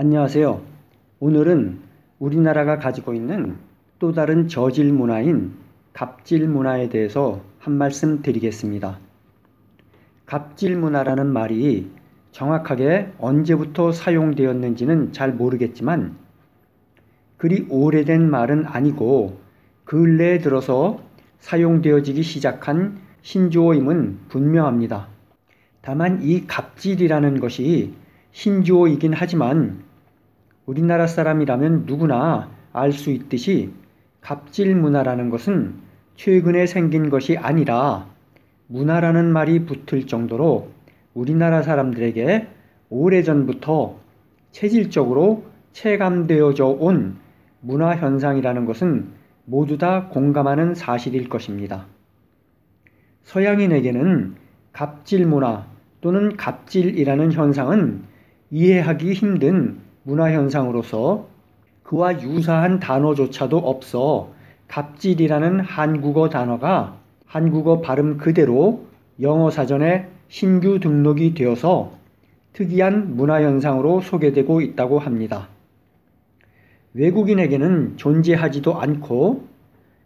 안녕하세요. 오늘은 우리나라가 가지고 있는 또 다른 저질 문화인 갑질 문화에 대해서 한 말씀 드리겠습니다. 갑질 문화라는 말이 정확하게 언제부터 사용되었는지는 잘 모르겠지만 그리 오래된 말은 아니고 근래에 들어서 사용되어지기 시작한 신조어임은 분명합니다. 다만 이 갑질이라는 것이 신조어이긴 하지만 우리나라 사람이라면 누구나 알 수 있듯이 갑질 문화라는 것은 최근에 생긴 것이 아니라 문화라는 말이 붙을 정도로 우리나라 사람들에게 오래전부터 체질적으로 체감되어져 온 문화 현상이라는 것은 모두 다 공감하는 사실일 것입니다. 서양인에게는 갑질 문화 또는 갑질이라는 현상은 이해하기 힘든 문화 현상으로서 그와 유사한 단어조차도 없어 갑질이라는 한국어 단어가 한국어 발음 그대로 영어 사전에 신규 등록이 되어서 특이한 문화 현상으로 소개되고 있다고 합니다. 외국인에게는 존재하지도 않고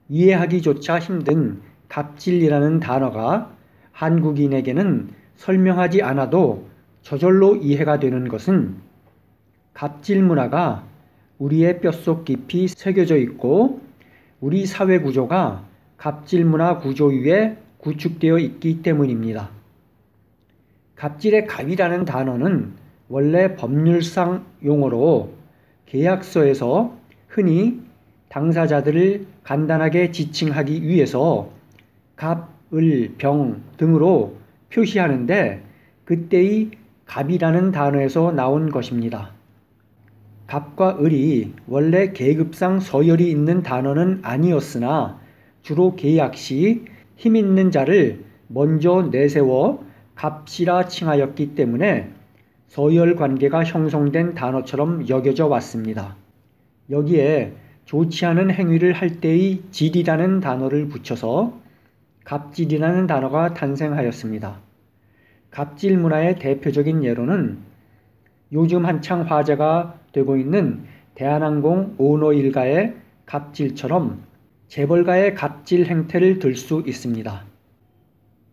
이해하기조차 힘든 갑질이라는 단어가 한국인에게는 설명하지 않아도 저절로 이해가 되는 것은 갑질 문화가 우리의 뼛속 깊이 새겨져 있고 우리 사회 구조가 갑질 문화 구조 위에 구축되어 있기 때문입니다. 갑질의 갑이라는 단어는 원래 법률상 용어로 계약서에서 흔히 당사자들을 간단하게 지칭하기 위해서 갑, 을, 병 등으로 표시하는데 그때의 갑이라는 단어에서 나온 것입니다. 갑과 을이 원래 계급상 서열이 있는 단어는 아니었으나 주로 계약 시 힘 있는 자를 먼저 내세워 갑이라 칭하였기 때문에 서열 관계가 형성된 단어처럼 여겨져 왔습니다. 여기에 좋지 않은 행위를 할 때의 질이라는 단어를 붙여서 갑질이라는 단어가 탄생하였습니다. 갑질 문화의 대표적인 예로는 요즘 한창 화제가 되고 있는 대한항공 오너 일가의 갑질처럼 재벌가의 갑질 행태를 들 수 있습니다.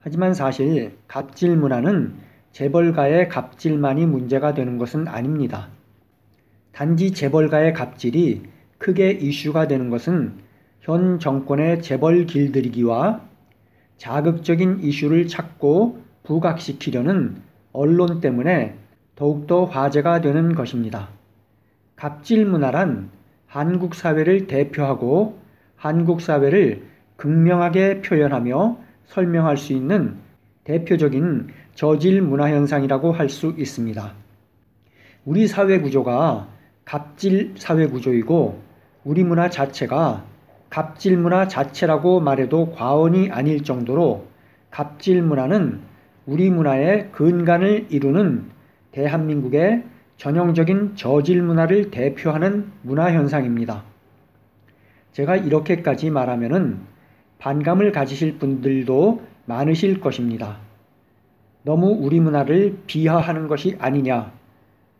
하지만 사실 갑질 문화는 재벌가의 갑질만이 문제가 되는 것은 아닙니다. 단지 재벌가의 갑질이 크게 이슈가 되는 것은 현 정권의 재벌 길들이기와 자극적인 이슈를 찾고 부각시키려는 언론 때문에 더욱더 화제가 되는 것입니다. 갑질 문화란 한국 사회를 대표하고 한국 사회를 극명하게 표현하며 설명할 수 있는 대표적인 저질 문화 현상이라고 할 수 있습니다. 우리 사회 구조가 갑질 사회 구조이고 우리 문화 자체가 갑질 문화 자체라고 말해도 과언이 아닐 정도로 갑질 문화는 우리 문화의 근간을 이루는 대한민국의 전형적인 저질 문화를 대표하는 문화 현상입니다. 제가 이렇게까지 말하면은 반감을 가지실 분들도 많으실 것입니다. 너무 우리 문화를 비하하는 것이 아니냐,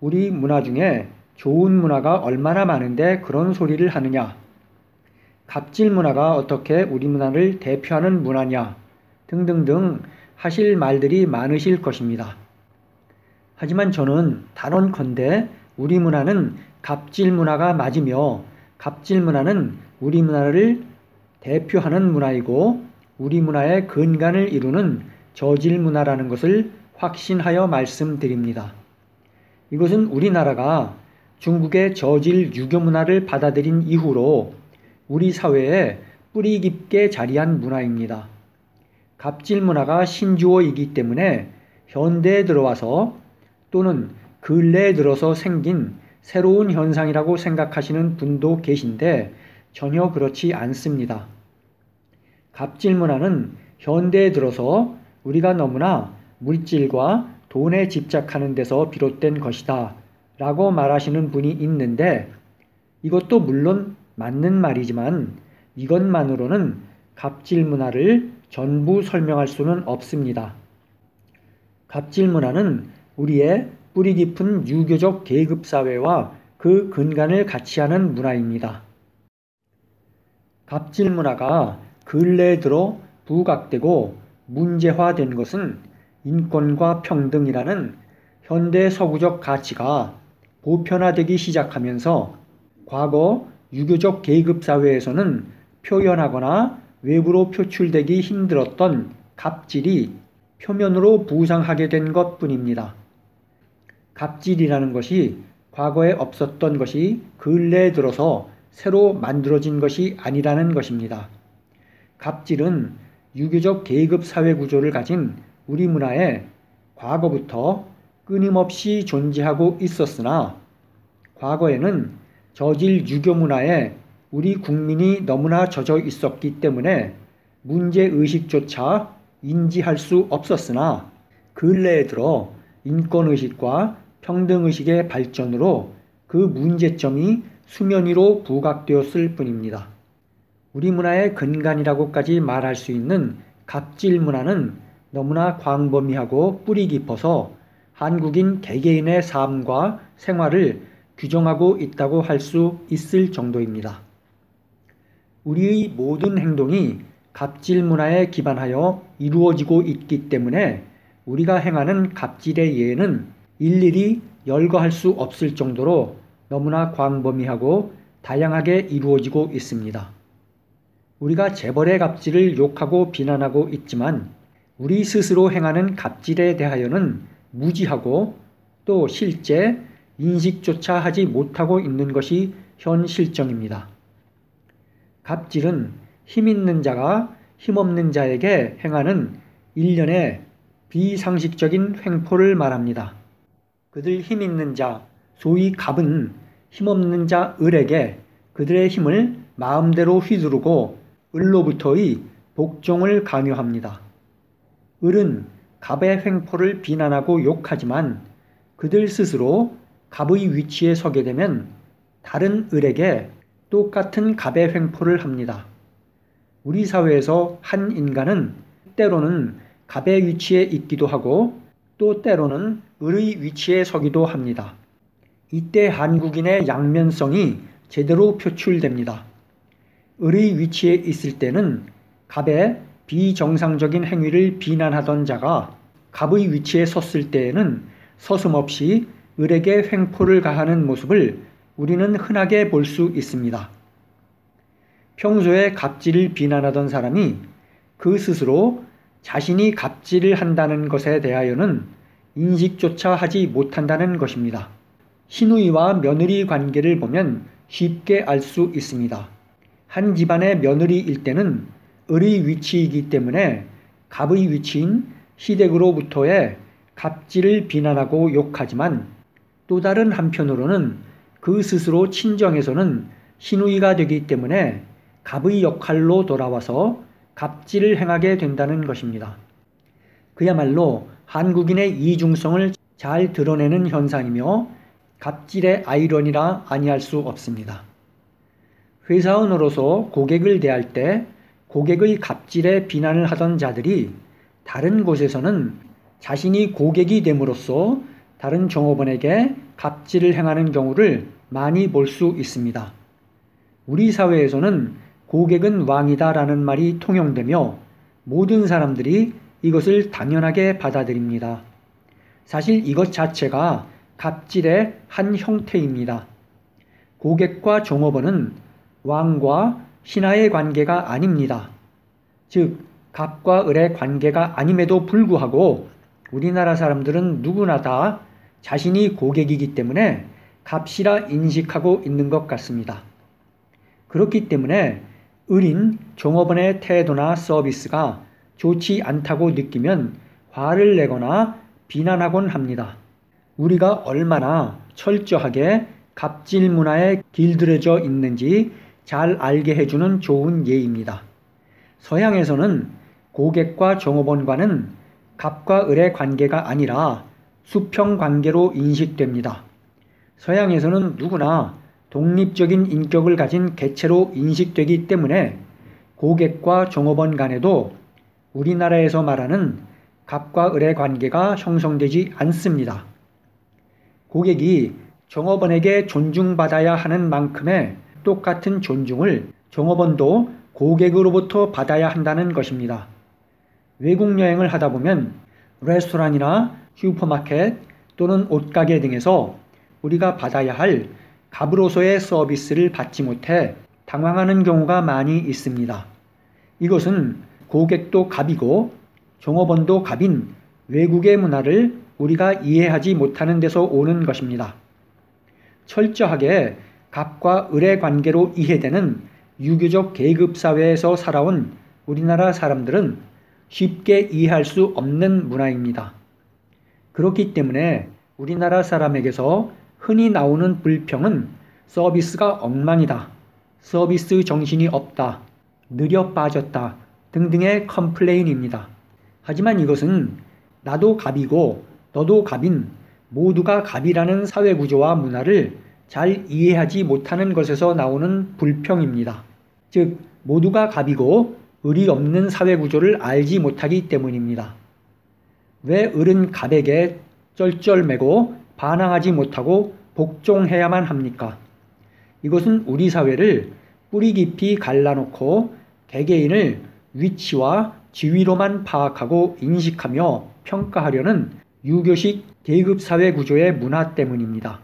우리 문화 중에 좋은 문화가 얼마나 많은데 그런 소리를 하느냐, 갑질 문화가 어떻게 우리 문화를 대표하는 문화냐 등등등 하실 말들이 많으실 것입니다. 하지만 저는 단언컨대 우리 문화는 갑질 문화가 맞으며 갑질 문화는 우리 문화를 대표하는 문화이고 우리 문화의 근간을 이루는 저질 문화라는 것을 확신하여 말씀드립니다. 이것은 우리나라가 중국의 저질 유교 문화를 받아들인 이후로 우리 사회에 뿌리 깊게 자리한 문화입니다. 갑질 문화가 신조어이기 때문에 현대에 들어와서 또는 근래에 들어서 생긴 새로운 현상이라고 생각하시는 분도 계신데 전혀 그렇지 않습니다. 갑질 문화는 현대에 들어서 우리가 너무나 물질과 돈에 집착하는 데서 비롯된 것이다 라고 말하시는 분이 있는데 이것도 물론 맞는 말이지만 이것만으로는 갑질 문화를 전부 설명할 수는 없습니다. 갑질 문화는 우리의 뿌리 깊은 유교적 계급사회와 그 근간을 같이 하는 문화입니다. 갑질 문화가 근래에 들어 부각되고 문제화된 것은 인권과 평등이라는 현대 서구적 가치가 보편화되기 시작하면서 과거 유교적 계급사회에서는 표현하거나 외부로 표출되기 힘들었던 갑질이 표면으로 부상하게 된 것뿐입니다. 갑질이라는 것이 과거에 없었던 것이 근래에 들어서 새로 만들어진 것이 아니라는 것입니다. 갑질은 유교적 계급 사회 구조를 가진 우리 문화에 과거부터 끊임없이 존재하고 있었으나 과거에는 저질 유교 문화에 우리 국민이 너무나 젖어 있었기 때문에 문제의식조차 인지할 수 없었으나 근래에 들어 인권의식과 평등의식의 발전으로 그 문제점이 수면 위로 부각되었을 뿐입니다. 우리 문화의 근간이라고까지 말할 수 있는 갑질 문화는 너무나 광범위하고 뿌리 깊어서 한국인 개개인의 삶과 생활을 규정하고 있다고 할 수 있을 정도입니다. 우리의 모든 행동이 갑질 문화에 기반하여 이루어지고 있기 때문에 우리가 행하는 갑질의 예는 일일이 열거할 수 없을 정도로 너무나 광범위하고 다양하게 이루어지고 있습니다. 우리가 재벌의 갑질을 욕하고 비난하고 있지만 우리 스스로 행하는 갑질에 대하여는 무지하고 또 실제 인식조차 하지 못하고 있는 것이 현 실정입니다. 갑질은 힘있는 자가 힘없는 자에게 행하는 일련의 비상식적인 횡포를 말합니다. 그들 힘있는 자, 소위 갑은 힘없는 자 을에게 그들의 힘을 마음대로 휘두르고 을로부터의 복종을 강요합니다. 을은 갑의 횡포를 비난하고 욕하지만 그들 스스로 갑의 위치에 서게 되면 다른 을에게 똑같은 갑의 횡포를 합니다. 우리 사회에서 한 인간은 때로는 갑의 위치에 있기도 하고 또 때로는 을의 위치에 서기도 합니다. 이때 한국인의 양면성이 제대로 표출됩니다. 을의 위치에 있을 때는 갑의 비정상적인 행위를 비난하던 자가 갑의 위치에 섰을 때에는 서슴없이 을에게 횡포를 가하는 모습을 우리는 흔하게 볼 수 있습니다. 평소에 갑질을 비난하던 사람이 그 스스로 자신이 갑질을 한다는 것에 대하여는 인식조차 하지 못한다는 것입니다. 시누이와 며느리 관계를 보면 쉽게 알 수 있습니다. 한 집안의 며느리일 때는 을의 위치이기 때문에 갑의 위치인 시댁으로부터의 갑질을 비난하고 욕하지만 또 다른 한편으로는 그 스스로 친정에서는 시누이가 되기 때문에 갑의 역할로 돌아와서 갑질을 행하게 된다는 것입니다. 그야말로 한국인의 이중성을 잘 드러내는 현상이며 갑질의 아이러니라 아니할 수 없습니다. 회사원으로서 고객을 대할 때 고객의 갑질에 비난을 하던 자들이 다른 곳에서는 자신이 고객이 됨으로써 다른 종업원에게 갑질을 행하는 경우를 많이 볼 수 있습니다. 우리 사회에서는 고객은 왕이다라는 말이 통용되며 모든 사람들이 이것을 당연하게 받아들입니다. 사실 이것 자체가 갑질의 한 형태입니다. 고객과 종업원은 왕과 신하의 관계가 아닙니다. 즉, 갑과 을의 관계가 아님에도 불구하고 우리나라 사람들은 누구나 다 자신이 고객이기 때문에 갑이라 인식하고 있는 것 같습니다. 그렇기 때문에 을인 종업원의 태도나 서비스가 좋지 않다고 느끼면 화를 내거나 비난하곤 합니다. 우리가 얼마나 철저하게 갑질 문화에 길들여져 있는지 잘 알게 해주는 좋은 예입니다. 서양에서는 고객과 종업원과는 갑과 을의 관계가 아니라 수평 관계로 인식됩니다. 서양에서는 누구나 독립적인 인격을 가진 개체로 인식되기 때문에 고객과 종업원 간에도 우리나라에서 말하는 갑과 을의 관계가 형성되지 않습니다. 고객이 종업원에게 존중받아야 하는 만큼의 똑같은 존중을 종업원도 고객으로부터 받아야 한다는 것입니다. 외국 여행을 하다 보면 레스토랑이나 슈퍼마켓 또는 옷가게 등에서 우리가 받아야 할 갑으로서의 서비스를 받지 못해 당황하는 경우가 많이 있습니다. 이것은 고객도 갑이고 종업원도 갑인 외국의 문화를 우리가 이해하지 못하는 데서 오는 것입니다. 철저하게 갑과 을의 관계로 이해되는 유교적 계급사회에서 살아온 우리나라 사람들은 쉽게 이해할 수 없는 문화입니다. 그렇기 때문에 우리나라 사람에게서 흔히 나오는 불평은 서비스가 엉망이다, 서비스 정신이 없다, 느려 빠졌다 등등의 컴플레인입니다. 하지만 이것은 나도 갑이고 너도 갑인 모두가 갑이라는 사회구조와 문화를 잘 이해하지 못하는 것에서 나오는 불평입니다. 즉 모두가 갑이고 을이 없는 사회구조를 알지 못하기 때문입니다. 왜 을은 갑에게 쩔쩔매고 반항하지 못하고 복종해야만 합니까? 이것은 우리 사회를 뿌리 깊이 갈라놓고 개개인을 위치와 지위로만 파악하고 인식하며 평가하려는 유교식 계급사회 구조의 문화 때문입니다.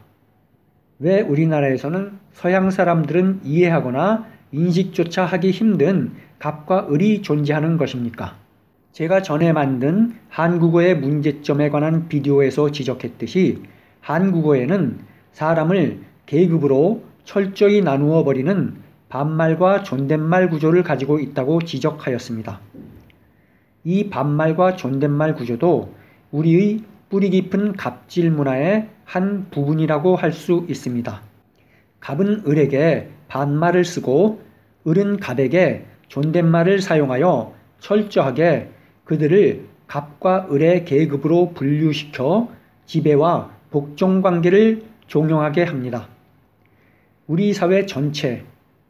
왜 우리나라에서는 서양 사람들은 이해하거나 인식조차 하기 힘든 갑과 을이 존재하는 것입니까? 제가 전에 만든 한국어의 문제점에 관한 비디오에서 지적했듯이 한국어에는 사람을 계급으로 철저히 나누어 버리는 반말과 존댓말 구조를 가지고 있다고 지적하였습니다. 이 반말과 존댓말 구조도 우리의 뿌리 깊은 갑질 문화의 한 부분이라고 할 수 있습니다. 갑은 을에게 반말을 쓰고 을은 갑에게 존댓말을 사용하여 철저하게 그들을 갑과 을의 계급으로 분류시켜 지배와 복종 관계를 종용하게 합니다. 우리 사회 전체,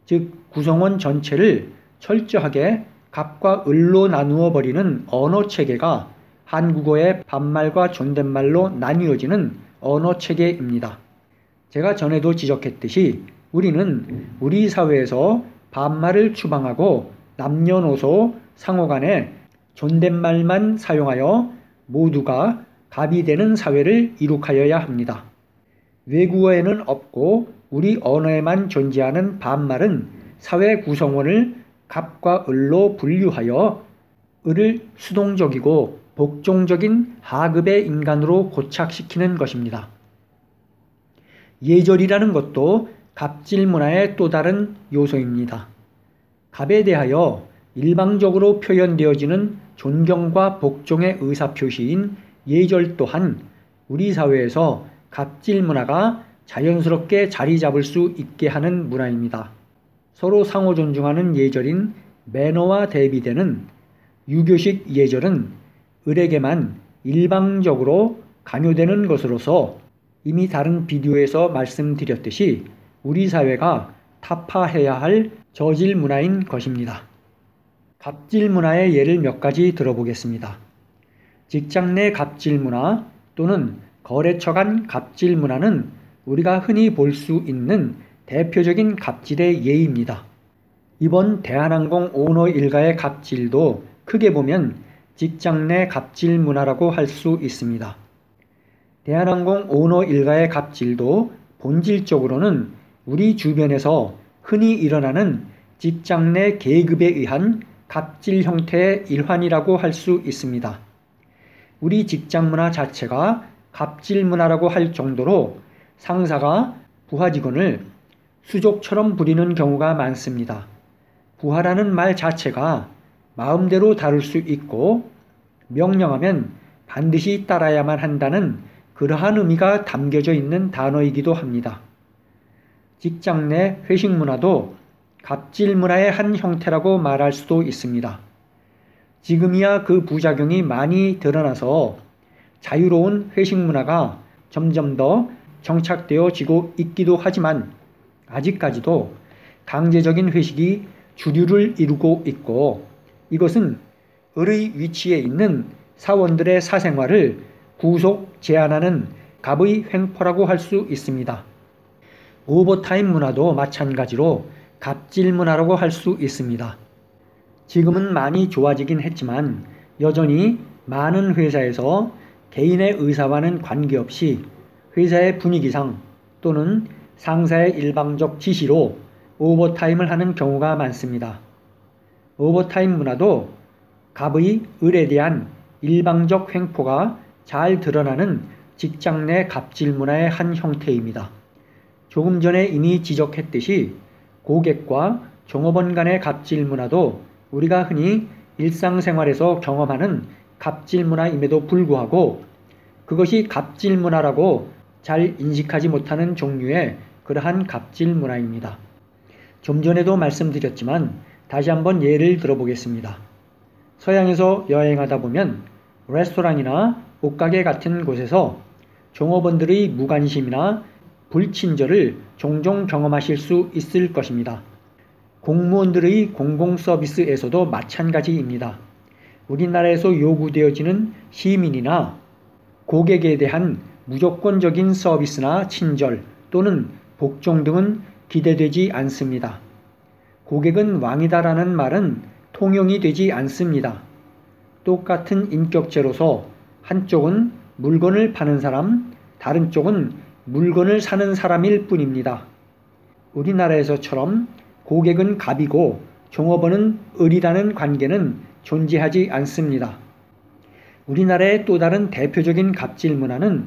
즉 구성원 전체를 철저하게 갑과 을로 나누어 버리는 언어 체계가 한국어의 반말과 존댓말로 나뉘어지는 언어 체계입니다. 제가 전에도 지적했듯이 우리는 우리 사회에서 반말을 추방하고 남녀노소 상호간에 존댓말만 사용하여 모두가 갑이 되는 사회를 이룩하여야 합니다. 외국어에는 없고 우리 언어에만 존재하는 반말은 사회 구성원을 갑과 을로 분류하여 을을 수동적이고 복종적인 하급의 인간으로 고착시키는 것입니다. 예절이라는 것도 갑질 문화의 또 다른 요소입니다. 갑에 대하여 일방적으로 표현되어지는 존경과 복종의 의사표시인 예절 또한 우리 사회에서 갑질 문화가 자연스럽게 자리 잡을 수 있게 하는 문화입니다. 서로 상호 존중하는 예절인 매너와 대비되는 유교식 예절은 을에게만 일방적으로 강요되는 것으로서 이미 다른 비디오에서 말씀드렸듯이 우리 사회가 타파해야 할 저질 문화인 것입니다. 갑질 문화의 예를 몇 가지 들어보겠습니다. 직장 내 갑질 문화 또는 거래처 간 갑질 문화는 우리가 흔히 볼 수 있는 대표적인 갑질의 예입니다. 이번 대한항공 오너 일가의 갑질도 크게 보면 직장 내 갑질 문화라고 할 수 있습니다. 대한항공 오너 일가의 갑질도 본질적으로는 우리 주변에서 흔히 일어나는 직장 내 계급에 의한 갑질 형태의 일환이라고 할 수 있습니다. 우리 직장 문화 자체가 갑질 문화라고 할 정도로 상사가 부하 직원을 수족처럼 부리는 경우가 많습니다. 부하라는 말 자체가 마음대로 다룰 수 있고 명령하면 반드시 따라야만 한다는 그러한 의미가 담겨져 있는 단어이기도 합니다. 직장 내 회식 문화도 갑질 문화의 한 형태라고 말할 수도 있습니다. 지금이야 그 부작용이 많이 드러나서 자유로운 회식 문화가 점점 더 정착되어지고 있기도 하지만 아직까지도 강제적인 회식이 주류를 이루고 있고 이것은 을의 위치에 있는 사원들의 사생활을 구속 제한하는 갑의 횡포라고 할 수 있습니다. 오버타임 문화도 마찬가지로 갑질 문화라고 할 수 있습니다. 지금은 많이 좋아지긴 했지만 여전히 많은 회사에서 개인의 의사와는 관계없이 회사의 분위기상 또는 상사의 일방적 지시로 오버타임을 하는 경우가 많습니다. 오버타임 문화도 갑의 을에 대한 일방적 횡포가 잘 드러나는 직장 내 갑질 문화의 한 형태입니다. 조금 전에 이미 지적했듯이 고객과 종업원 간의 갑질 문화도 우리가 흔히 일상생활에서 경험하는 갑질 문화임에도 불구하고 그것이 갑질 문화라고 잘 인식하지 못하는 종류의 그러한 갑질 문화입니다. 좀 전에도 말씀드렸지만 다시 한번 예를 들어보겠습니다. 서양에서 여행하다 보면 레스토랑이나 옷가게 같은 곳에서 종업원들의 무관심이나 불친절을 종종 경험하실 수 있을 것입니다. 공무원들의 공공서비스에서도 마찬가지입니다. 우리나라에서 요구되어지는 시민이나 고객에 대한 무조건적인 서비스나 친절 또는 복종 등은 기대되지 않습니다. 고객은 왕이다라는 말은 통용이 되지 않습니다. 똑같은 인격체로서 한쪽은 물건을 파는 사람, 다른 쪽은 물건을 사는 사람일 뿐입니다. 우리나라에서처럼 고객은 갑이고 종업원은 을이라는 관계는 존재하지 않습니다. 우리나라의 또 다른 대표적인 갑질 문화는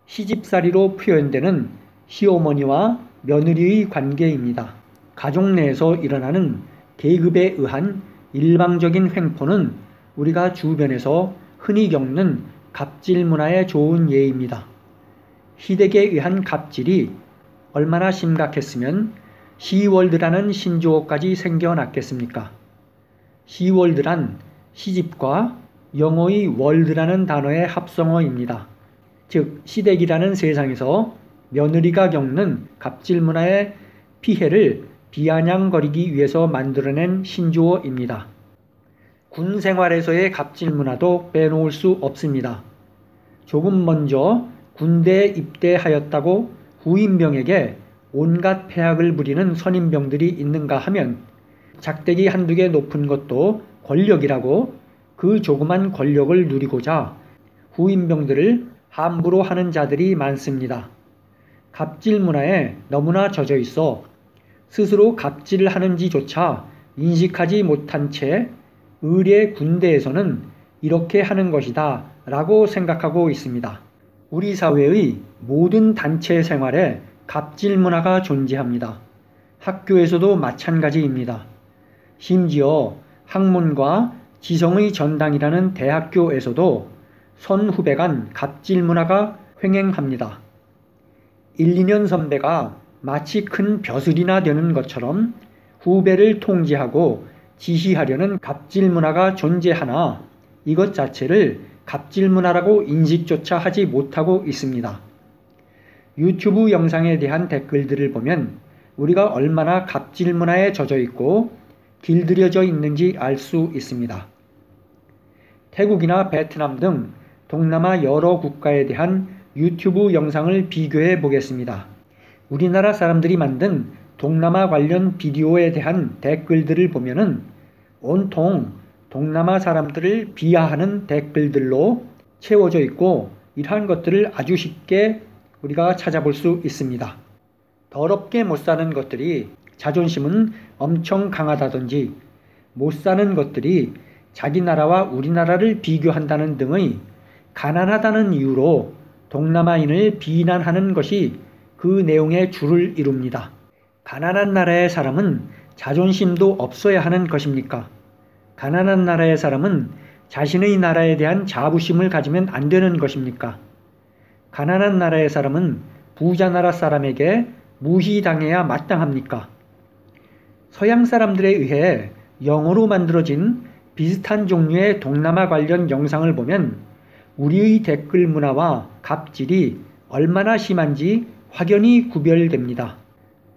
시집살이로 표현되는 시어머니와 며느리의 관계입니다. 가족 내에서 일어나는 계급에 의한 일방적인 횡포는 우리가 주변에서 흔히 겪는 갑질 문화의 좋은 예입니다. 희댁에 의한 갑질이 얼마나 심각했으면 시월드라는 신조어까지 생겨났겠습니까? 시월드란 시집과 영어의 월드라는 단어의 합성어입니다. 즉 시댁이라는 세상에서 며느리가 겪는 갑질 문화의 피해를 비아냥거리기 위해서 만들어낸 신조어입니다. 군 생활에서의 갑질 문화도 빼놓을 수 없습니다. 조금 먼저 군대에 입대하였다고 후임병에게 온갖 폐악을 부리는 선임병들이 있는가 하면 작대기 한두 개 높은 것도 권력이라고 그 조그만 권력을 누리고자 후임병들을 함부로 하는 자들이 많습니다. 갑질 문화에 너무나 젖어 있어 스스로 갑질을 하는지조차 인식하지 못한 채 의례 군대에서는 이렇게 하는 것이다 라고 생각하고 있습니다. 우리 사회의 모든 단체 생활에 갑질 문화가 존재합니다. 학교에서도 마찬가지입니다. 심지어 학문과 지성의 전당이라는 대학교에서도 선후배 간 갑질 문화가 횡행합니다. 1, 2년 선배가 마치 큰 벼슬이나 되는 것처럼 후배를 통제하고 지시하려는 갑질 문화가 존재하나 이것 자체를 갑질 문화라고 인식조차 하지 못하고 있습니다. 유튜브 영상에 대한 댓글들을 보면 우리가 얼마나 갑질 문화에 젖어 있고 길들여져 있는지 알 수 있습니다. 태국이나 베트남 등 동남아 여러 국가에 대한 유튜브 영상을 비교해 보겠습니다. 우리나라 사람들이 만든 동남아 관련 비디오에 대한 댓글들을 보면은 온통 동남아 사람들을 비하하는 댓글들로 채워져 있고 이러한 것들을 아주 쉽게 우리가 찾아볼 수 있습니다. 더럽게 못 사는 것들이 자존심은 엄청 강하다든지 못 사는 것들이 자기 나라와 우리나라를 비교한다는 등의 가난하다는 이유로 동남아인을 비난하는 것이 그 내용의 주를 이룹니다. 가난한 나라의 사람은 자존심도 없어야 하는 것입니까? 가난한 나라의 사람은 자신의 나라에 대한 자부심을 가지면 안 되는 것입니까? 가난한 나라의 사람은 부자 나라 사람에게 무시당해야 마땅합니까? 서양 사람들에 의해 영어로 만들어진 비슷한 종류의 동남아 관련 영상을 보면 우리의 댓글 문화와 갑질이 얼마나 심한지 확연히 구별됩니다.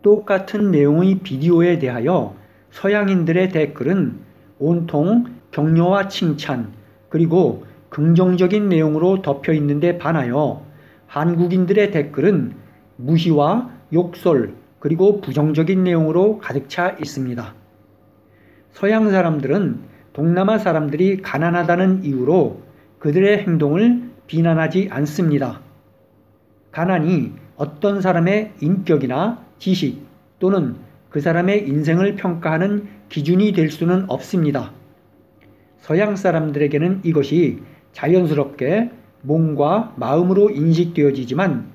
똑같은 내용의 비디오에 대하여 서양인들의 댓글은 온통 격려와 칭찬 그리고 긍정적인 내용으로 덮여 있는데 반하여 한국인들의 댓글은 무시와 욕설 그리고 부정적인 내용으로 가득 차 있습니다. 서양 사람들은 동남아 사람들이 가난하다는 이유로 그들의 행동을 비난하지 않습니다. 가난이 어떤 사람의 인격이나 지식 또는 그 사람의 인생을 평가하는 기준이 될 수는 없습니다. 서양 사람들에게는 이것이 자연스럽게 몸과 마음으로 인식되어지지만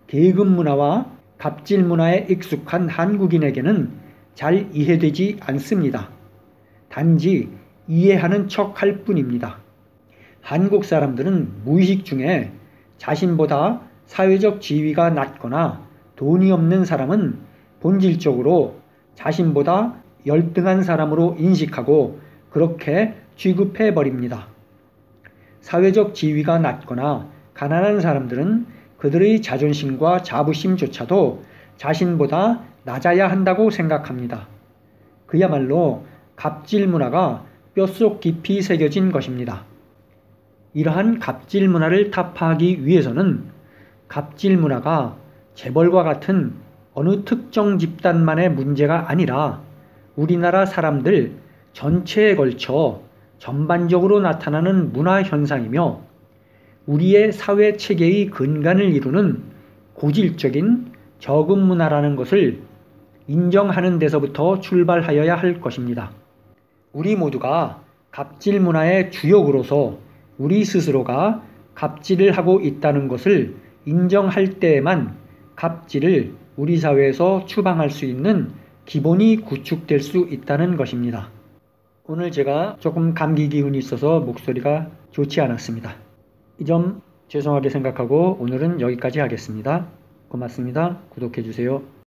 계급 문화와 갑질 문화에 익숙한 한국인에게는 잘 이해되지 않습니다. 단지 이해하는 척 할 뿐입니다. 한국 사람들은 무의식 중에 자신보다 사회적 지위가 낮거나 돈이 없는 사람은 본질적으로 자신보다 열등한 사람으로 인식하고 그렇게 취급해 버립니다. 사회적 지위가 낮거나 가난한 사람들은 그들의 자존심과 자부심조차도 자신보다 낮아야 한다고 생각합니다. 그야말로 갑질 문화가 뼛속 깊이 새겨진 것입니다. 이러한 갑질 문화를 타파하기 위해서는 갑질 문화가 재벌과 같은 어느 특정 집단만의 문제가 아니라 우리나라 사람들 전체에 걸쳐 전반적으로 나타나는 문화 현상이며 우리의 사회 체계의 근간을 이루는 고질적인 저급 문화라는 것을 인정하는 데서부터 출발하여야 할 것입니다. 우리 모두가 갑질 문화의 주역으로서 우리 스스로가 갑질을 하고 있다는 것을 인정할 때에만 갑질을 우리 사회에서 추방할 수 있는 기본이 구축될 수 있다는 것입니다. 오늘 제가 조금 감기 기운이 있어서 목소리가 좋지 않았습니다. 이 점 죄송하게 생각하고 오늘은 여기까지 하겠습니다. 고맙습니다. 구독해 주세요.